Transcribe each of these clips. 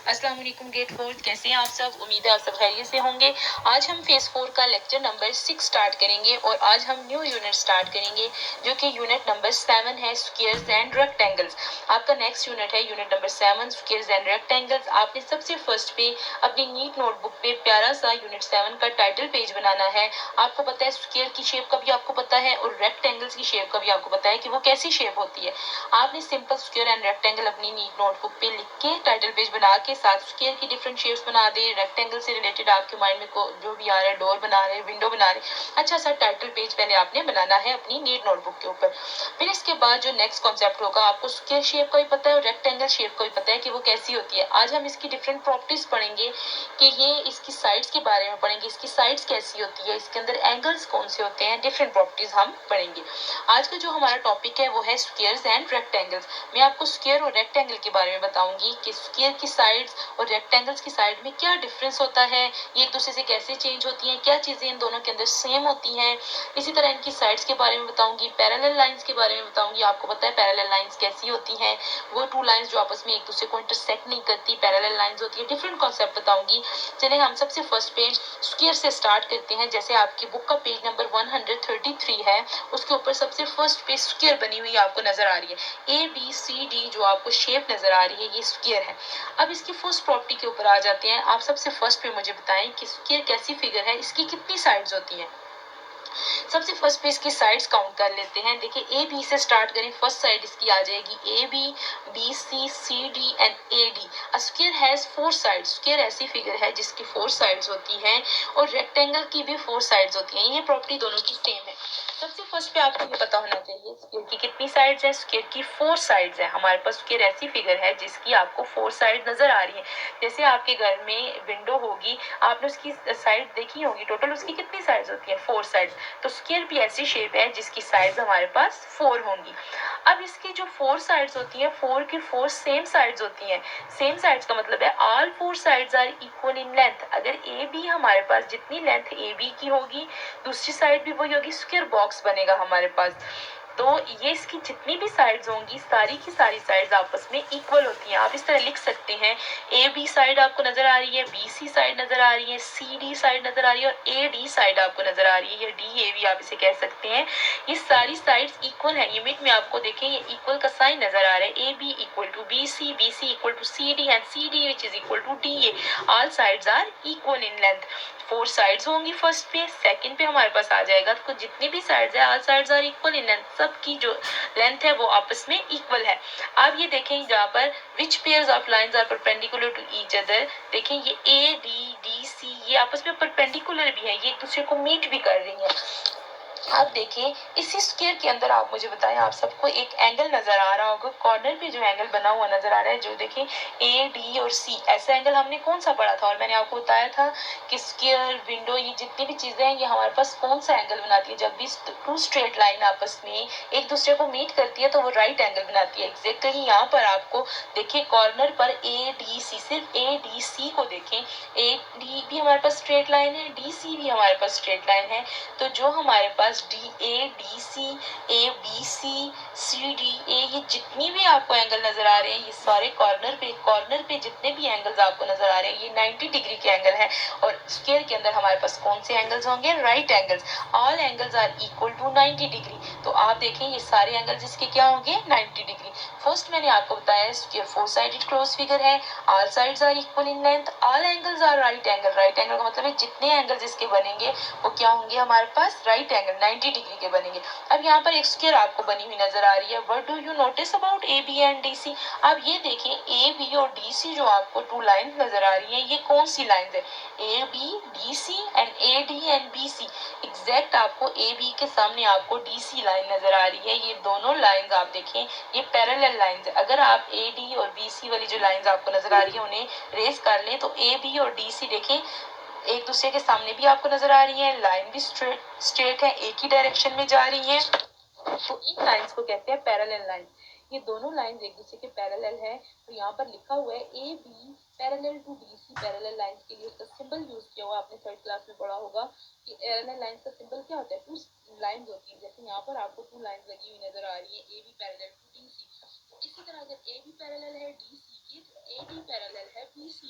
अस्सलाम वालेकुम ग्रेड 4 कैसे हैं आप सब। उम्मीद है आप सब खैरियत से होंगे। आज हम फेज 4 का लेक्चर नंबर 6 स्टार्ट करेंगे और आज हम न्यू यूनिट स्टार्ट करेंगे जो कि यूनिट नंबर 7 है, स्क्वायर्स एंड रेक्टेंगल्स। आपका नेक्स्ट यूनिट है unit number 7, squares and rectangles. आपने सबसे फर्स्ट पे अपनी नीट नोटबुक पे प्यारा सा यूनिट 7 का टाइटल पेज बनाना है। आपको पता है स्क्वायर की शेप का भी आपको पता है और रेक्टेंगल्स की शेप का भी आपको पता है कि वो कैसी शेप होती है। आपने सिंपल स्क्वायर एंड रेक्टेंगल अपनी नीट नोटबुक पे लिख के टाइटल पेज बना के साथ स्क्वायर की डिफरेंट शेप्स बना दे, रेक्टेंगल से रिलेटेड आपके माइंड में जो भी आ रहा है, डोर बना रहे, विंडो बना रहे, अच्छा सा टाइटल पेज पहले आपने बनाना है अपनी नीट नोटबुक के ऊपर। फिर इसके बाद जो नेक्स्ट कॉन्सेप्ट होगा, आपको स्क्वायर शेप का भी पता है और रेक्टेंगल शेप का भी पता है कि वो कैसी होती है। आज हम इसकी डिफरेंट प्रॉपर्टीज पढ़ेंगे कि ये इसकी साइड्स के बारे में पढ़ेंगे, इसकी साइड्स कैसी होती है, इसके अंदर एंगल्स कौन से होते हैं, डिफरेंट प्रॉपर्टीज हम पढ़ेंगे। आज का जो हमारा टॉपिक है वो है स्क्वायर्स एंड रेक्टेंगल्स। मैं आपको स्क्वायर और रेक्टेंगल के बारे में बताऊंगी कि स्क्वायर की साइड्स और रेक्टेंगल्स की साइड में क्या डिफरेंस होता है, ये एक दूसरे से कैसे चेंज होती हैं, क्या चीजें इन दोनों के अंदर सेम होती हैं। इसी तरह इनकी साइड्स के बारे में बताऊंगी, पैरेलल लाइंस के बारे में बताऊंगी। आपको पता है पैरेलल लाइंस कैसी होती हैं, वो टू लाइंस जो आपस में एक दूसरे को इंटरसेक्ट नहीं करती, पैरेलल लाइंस होती है। डिफरेंट कॉन्सेप्ट बताऊंगी। चलिए हम सबसे फर्स्ट पेज स्क्वायर से स्टार्ट करते हैं। जैसे आपकी बुक का पेज नंबर 133 है, उसके ऊपर सबसे फर्स्ट पेज स्क्वायर बनी हुई आपको नजर आ रही है। ABCD जो आपको शेप नजर आ रही है ये स्क्वायर है। अब इसकी फर्स्ट प्रॉपर्टी के ऊपर आ जाते हैं। आप सबसे फर्स्ट पे मुझे बताएं कि स्क्वायर कैसी फिगर है, इसकी कितनी साइड्स होती हैं। सबसे फर्स्ट पे इसकी साइड्स काउंट कर लेते हैं। देखिए ए बी से स्टार्ट करें, फर्स्ट साइड इसकी आ जाएगी AB, BC, CD and AD। A square has 4 sides। Square ऐसी फिगर है जिसकी 4 साइड्स होती हैं और रेक्टेंगल की भी 4 साइड्स होती हैं। ये प्रॉपर्टी दोनों की सेम है। सबसे फर्स्ट पे आपको ये पता होना चाहिए स्क्वायर की कितनी साइड्स है। स्क्वायर की 4 साइड्स है। हमारे पास स्क्वायर ऐसी फिगर है जिसकी आपको 4 साइड नजर आ रही है। जैसे आपके घर में विंडो होगी, आपने उसकी साइड देखी होगी, टोटल उसकी कितनी साइड्स होती है, 4 साइड्स। तो स्क्वायर भी ऐसी शेप है जिसकी साइड्स हमारे पास 4 होंगी। अब इसकी जो 4 साइड्स होती है, 4 की 4 सेम साइड्स होती हैं। सेम साइड्स का मतलब है all 4 sides are equal in length. अगर ए बी हमारे पास जितनी लेंथ ए बी की होगी, दूसरी साइड भी वही होगी, स्क्वायर बॉक्स बनेगा हमारे पास। तो ये इसकी जितनी भी साइड्स होंगी, सारी की सारी साइड्स आपस में इक्वल होती हैं। आप इस तरह लिख सकते हैं, ए बी साइड आपको नजर आ रही है, बी सी साइड नजर आ रही है, सी डी साइड नजर आ रही है और ए डी साइड आपको नजर आ रही है, या डी ए बी आप इसे कह सकते हैं। ये सारी साइड्स इक्वल है। यूनिट में आपको देखें ये इक्वल का साइन नजर आ रहा है। A B equal to B C equal to C D and C D which is equal to D A. All sides are equal in length. 4 sides होंगी फर्स्ट पे। सेकंड पे हमारे पास आ जाएगा तो जितनी भी साइड्स है all sides are equal in length. सबकी जो लेंथ है वो आपस में इक्वल है। अब ये देखें जहाँ पर which pairs of lines are perpendicular to each other. देखें ये ए डी डी सी ये आपस में परपेंडिकुलर भी है, ये एक दूसरे को मीट भी कर रही है। आप देखिए इसी स्क्वायर के अंदर आप मुझे बताएं, आप सबको एक एंगल नजर आ रहा होगा, कॉर्नर पे जो एंगल बना हुआ नजर आ रहा है, जो देखिए ए डी और सी, ऐसा एंगल हमने कौन सा पढ़ा था और मैंने आपको बताया था कि स्क्वायर, विंडो, ये जितनी भी चीजें हैं ये हमारे पास कौन सा एंगल बनाती है। जब भी टू स्ट्रेट लाइन आपस में एक दूसरे को मीट करती है तो वो राइट एंगल बनाती है। एग्जैक्टली यहाँ पर आपको देखिए कॉर्नर पर ए डी सी, सिर्फ ए डी सी को देखें, ए डी भी हमारे पास स्ट्रेट लाइन है, डी सी भी हमारे पास स्ट्रेट लाइन है। तो जो हमारे पास D A D C, A B C, C D A, ये जितनी भी आपको एंगल नजर आ रहे हैं ये सारे कॉर्नर पे जितने भी एंगल्स आपको नजर आ रहे हैं ये 90 डिग्री के एंगल है। और स्क्वायर के अंदर हमारे पास कौन से एंगल्स होंगे, right angles. All angles are equal to 90 degree. तो आप देखें ये सारे एंगल्स इसके क्या होंगे, 90 डिग्री। फर्स्ट मैंने आपको बताया स्क्वायर 4 साइडेड क्लोज फिगर है, all sides are equal in length, all angles are right angle. Right angle का मतलब है जितने एंगल्स इसके बनेंगे वो क्या होंगे, हमारे पास राइट एंगल 90 डिग्री के बनेंगे। अब यहाँ पर एक स्क्वायर आपको बनी हुई नजर आ रही है। What do you notice about A B and D C. आप ये देखें ए बी और डी सी जो आपको टू लाइन नजर आ रही है ये कौन सी लाइन है, A B D C and A D and B C. Exact आपको ए बी के सामने आपको डी सी लाइन नजर आ रही है। ये दोनों लाइंस आप देखें ये पैरेलल लाइंस है। अगर आप ए डी और बी सी वाली जो लाइंस आपको नजर आ रही है उन्हें रेस कर लें तो ए बी और डी सी देखें एक दूसरे के सामने भी आपको नजर आ रही है, लाइन भी स्ट्रेट है, एक ही डायरेक्शन में जा रही है। तो इन लाइंस को कहते हैं पैरेलल लाइन। ये दोनों लाइंस एक दूसरे के पैरेलल है। तो यहाँ पर लिखा हुआ है A B parallel to D C. Parallel lines के लिए उसका सिंबल यूज किया हुआ, आपने थर्ड क्लास में पढ़ा होगा कि पैरेलल लाइंस का सिंबल क्या होता है, टू लाइंस होती है। जैसे यहाँ पर आपको टू लाइंस लगी हुई नजर आ रही है, A B parallel to D C. इसी तरह अगर ए बी पैरेलल है डी सी की तो ए डी पैरेलल है बी सी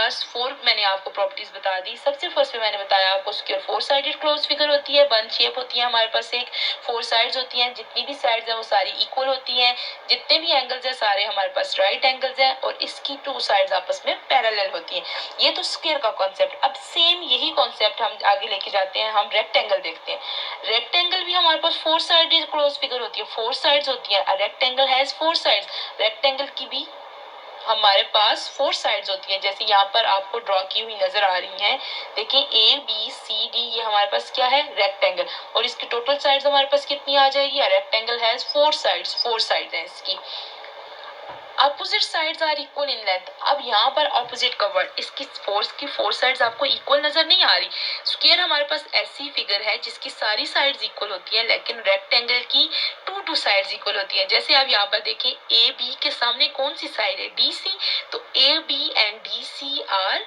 पास 4 मैंने आपको प्रॉपर्टीज बता दी। सबसे फर्स्ट में मैंने बताया आपको स्क्वायर 4 साइडेड क्लोज फिगर होती है, बन शेप होती है हमारे पास, एक 4 साइड्स होती हैं, जितनी भी साइड्स हैं वो सारी इक्वल होती हैं, जितने भी एंगल्स हैं सारे हमारे पास राइट एंगल्स हैं और इसकी 2 साइड्स आपस में पैरेलल होती हैं। ये तो स्क्वायर का कॉन्सेप्ट। अब सेम यही कॉन्सेप्ट हम आगे लेके जाते हैं, हम रेक्टेंगल देखते हैं। रेक्टेंगल भी हमारे पास 4 साइडेड क्लोज फिगर होती है, 4 साइड्स होती है। रेक्टेंगल हैज 4 साइड्स, रेक्टेंगल की भी हमारे पास 4 साइड्स होती है, जैसे यहाँ पर आपको ड्रॉ की हुई नजर आ रही हैं। देखिए ए बी सी डी ये हमारे पास क्या है, रेक्टेंगल, और इसकी टोटल साइड्स हमारे पास कितनी आ जाएगी, रेक्टेंगल हैज 4 साइड्स, 4 साइड्स हैं इसकी। Opposite sides are equal in length. अब यहाँ पर ऑपोजिट का वर्ड, इसकी फोर्स की 4 साइड्स आपको इक्वल नजर नहीं आ रही। स्क्वायर हमारे पास ऐसी फिगर है जिसकी सारी साइड्स इक्वल होती है, लेकिन रेक्टेंगल की 2 साइड्स इक्वल होती है। जैसे आप यहाँ पर देखिए ए बी के सामने कौन सी साइड है, डी सी, तो A B and D C are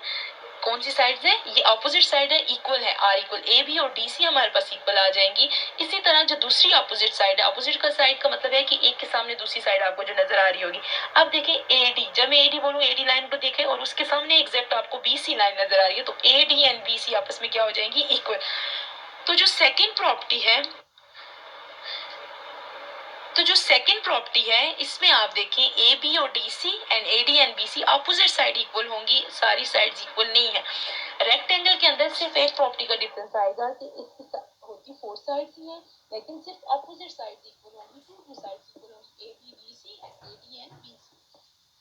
कौन सी साइड्स है, ये ऑपोजिट साइड है, इक्वल है, आर इक्वल, ए बी और डी सी हमारे पास इक्वल आ जाएंगी। इसी तरह जो दूसरी ऑपोजिट साइड है, ऑपोजिट का साइड का मतलब है कि एक के सामने दूसरी साइड आपको जो नजर आ रही होगी। अब देखें ए डी, जब मैं ए डी बोलूँ, ए डी लाइन को देखें और उसके सामने एग्जैक्ट आपको बी सी लाइन नजर आ रही है, तो A D and B C आपस में क्या हो जाएंगी, इक्वल। तो जो सेकेंड प्रॉपर्टी है, तो जो सेकंड प्रॉपर्टी है इसमें आप देखें ए बी और D C and A D and B C opposite side equal होंगी, सारी साइड्स इक्वल नहीं है। रेक्टेंगल के अंदर सिर्फ एक प्रॉपर्टी का डिफरेंस आएगा कि इसकी होती 4 साइड्स ही है, लेकिन सिर्फ ऑपोजिट साइड्स इक्वल होंगी, 2 साइड्स इक्वल होंगी, A B D C and A D and B C.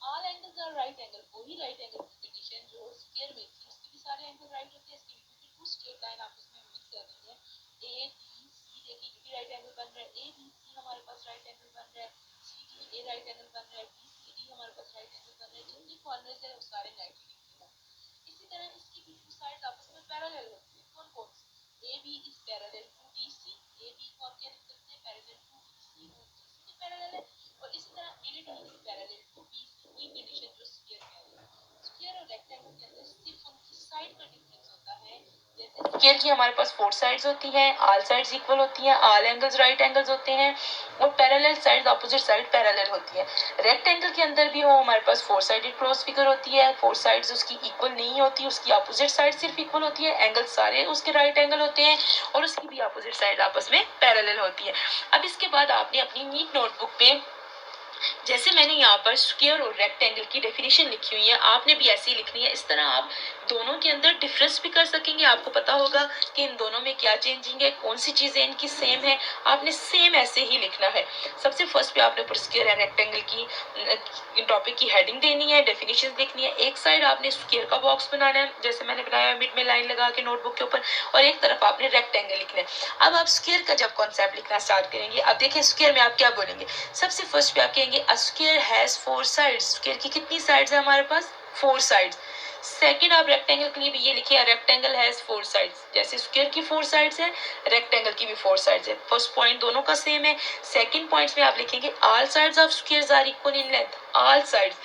All angles are right angle, वही राइट एंगल की कंडीशन जो स्क्वायर में थी, उसके भी सारे एंगल राइट होते हैं, इसके भी 2 स्ट्रेट लाइन आपस में मिक्स कर रही है। ए बी सी देखिए ये भी राइट एंगल बन रहा है, ए बी सी हमारे पास राइट एंगल बन रहा है, C D A right angle बन रहा है, बी सी डी हमारे पास राइट एंगल बन रहा है, जितने कॉर्नर्स है वो सारे 90 डिग्री का। इसी तरह इसकी भी 2 साइड्स आपस में पैरेलल होती है, कौन कौन सी, A B is parallel to D C, A B को आप क्या लिख सकते हैं, पैरेलल टू डी सी, और डी सी के पैरेलल है, और इसी तरह A D is parallel to B C, वही कंडीशन जो स्फीयर में है। स्फीयर और रेक्टेंगल के अंदर सिर्फ उनकी साइड का डिफरेंस होता है। स्क्वायर की हमारे पास 4 साइड्स होती हैं, ऑल साइड्स इक्वल होती हैं, ऑल एंगल्स राइट एंगल्स होते हैं, और parallel sides opposite side parallel होती है। रेक्टेंगल के अंदर भी वो हमारे पास 4 साइडेड क्रॉस फिगर होती है, 4 साइड्स उसकी इक्वल नहीं होती, उसकी ऑपोजिट साइड सिर्फ इक्वल होती है, एंगल सारे उसके राइट एंगल होते हैं, और उसकी भी ऑपोजिट साइड आपस में पैरेलल होती है। अब इसके बाद आपने अपनी नीट नोटबुक पे जैसे मैंने यहाँ पर स्क्वायर और रेक्टेंगल की डेफिनेशन लिखी हुई है, आपने भी ऐसी ही लिखनी है। इस तरह आप दोनों के अंदर डिफरेंस भी कर सकेंगे, आपको पता होगा कि इन दोनों में क्या चेंजिंग है, कौन सी चीजें इनकी सेम है, आपने सेम ऐसे ही लिखना है। सबसे फर्स्ट पे आपने ऊपर स्क्वायर एंड रेक्टेंगल की टॉपिक की हेडिंग देनी है, डेफिनेशन देखनी है। एक साइड आपने स्क्वायर का बॉक्स बनाना है, जैसे मैंने बनाया मिड में लाइन लगा के नोटबुक के ऊपर, और एक तरफ आपने रेक्टेंगल लिखना है। अब आप स्क्वायर का जब कॉन्सेप्ट लिखना स्टार्ट करेंगे, अब देखिए स्क्वायर में आप क्या बोलेंगे, सबसे फर्स्ट पे आप कहेंगे a square has 4 sides, square की कितनी साइड्स है हमारे पास, 4 साइड्स। सेकंड आप रेक्टेंगल के लिए भी ये लिखिए, रेक्टेंगल हैज 4 साइड्स, जैसे स्क्वायर की 4 साइड्स है, रेक्टेंगल की भी 4 साइड्स है। फर्स्ट पॉइंट दोनों का सेम है। सेकंड पॉइंट में आप लिखेंगे all sides of squares are equal in length, all sides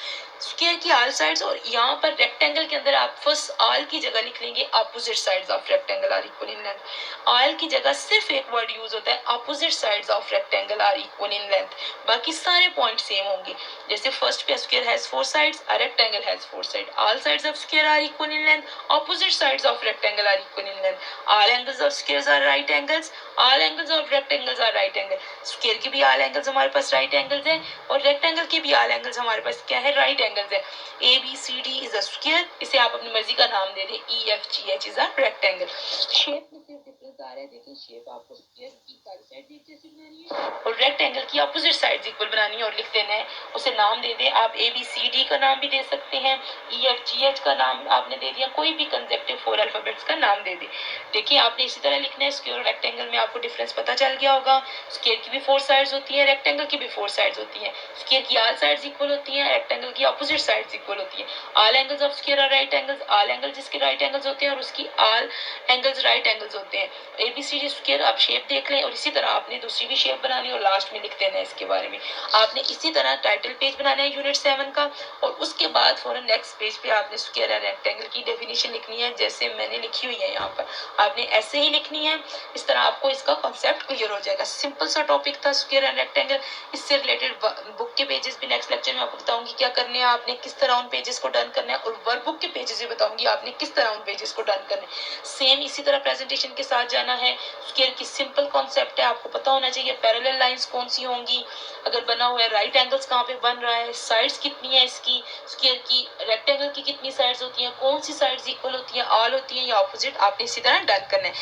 square की ऑल साइड्स, और यहाँ पर रेक्टेंगल के अंदर आप फर्स्ट ऑल की जगह लिख लेंगे opposite sides of rectangle are equal in length. All की जगह सिर्फ एक वर्ड यूज होता है, opposite sides of rectangle are equal in length, बाकी सारे पॉइंट सेम होंगे। जैसे फर्स्ट पे square has 4 sides, rectangle has 4 side, all sides of square are equal in length, opposite sides of rectangle are equal in length, all angles of squares are right angles, all angles of rectangles are right angle. Square की भी all angles हमारे पास right angles हैं, और rectangle की भी all angles हमारे पास क्या है, राइट एंगल्स है। A B C D is a square, इसे आप अपनी मर्जी का नाम दे दें, E F G H is a rectangle. Shape में सिर्फ डिफरेंस आ रहा है, देखिए शेप आपको स्क्वायर की सारी साइड एक जैसी बनानी है और रेक्टेंगल की अपोजिट साइड्स इक्वल बनानी है और लिख देना है, उसे नाम दे दें आप। ए बी सी डी का नाम भी दे सकते हैं, ई एफ जी एच का नाम आपने दे दिया, कोई भी कंसेप्टिव 4 अल्फाबेट्स का नाम दे दे। देखिए आपने इसी तरह लिखना है। स्क्वायर और रेक्टेंगल में आपको डिफरेंस पता चल गया होगा। स्क्वायर की भी 4 साइड्स होती है, रेक्टेंगल की भी 4 साइड्स होती है। स्क्वायर की ऑल साइड्स इक्वल होती है, रेक्टेंगल की अपोजिट साइड्स इक्वल होती है। All angles of square are right angles, all angle जिसके राइट एंगल्स होते हैं और उसकी ऑल एंगल्स राइट एंगल्स होते हैं। एबीसीडी स्क्वायर आप शेप देख लें, और इसी तरह आपने दूसरी भी शेप बनानी है और लास्ट में लिख देना है इसके बारे में। आपने इसी तरह टाइटल पेज बनाना है यूनिट 7 का, और उसके बाद फौरन नेक्स्ट पेज पे आपने स्क्वायर एंड रेक्टेंगल की डेफिनेशन लिखनी है, जैसे मैंने लिखी हुई है यहाँ पर आपने ऐसे ही लिखनी है। इस तरह आपको इसका कॉन्सेप्ट क्लियर हो जाएगा। सिंपल सा टॉपिक था स्क्वायर एंड रेक्टेंगल। इससे रिलेटेड बुक के पेजेस भी नेक्स्ट लेक्चर में आपको बताऊंगी क्या करने हैं, आपने किस तरह उन पेजेस को डन करना है, और वर्कबुक के पेजेस चीजें बताऊंगी, आपने किस तरह उन पेजेस को डन करना है। सेम इसी तरह प्रेजेंटेशन के साथ जाना है। स्क्वायर की सिंपल कॉन्सेप्ट है, आपको पता होना चाहिए पैरेलल लाइंस कौन सी होंगी, अगर बना हुआ है राइट एंगल्स कहाँ पे बन रहा है, साइड्स कितनी है इसकी, स्क्वायर की रेक्टेंगल की कितनी साइड्स होती हैं, कौन सी साइड्स इक्वल होती हैं, ऑल होती हैं या ऑपोजिट, आपने इसी तरह डन करना है।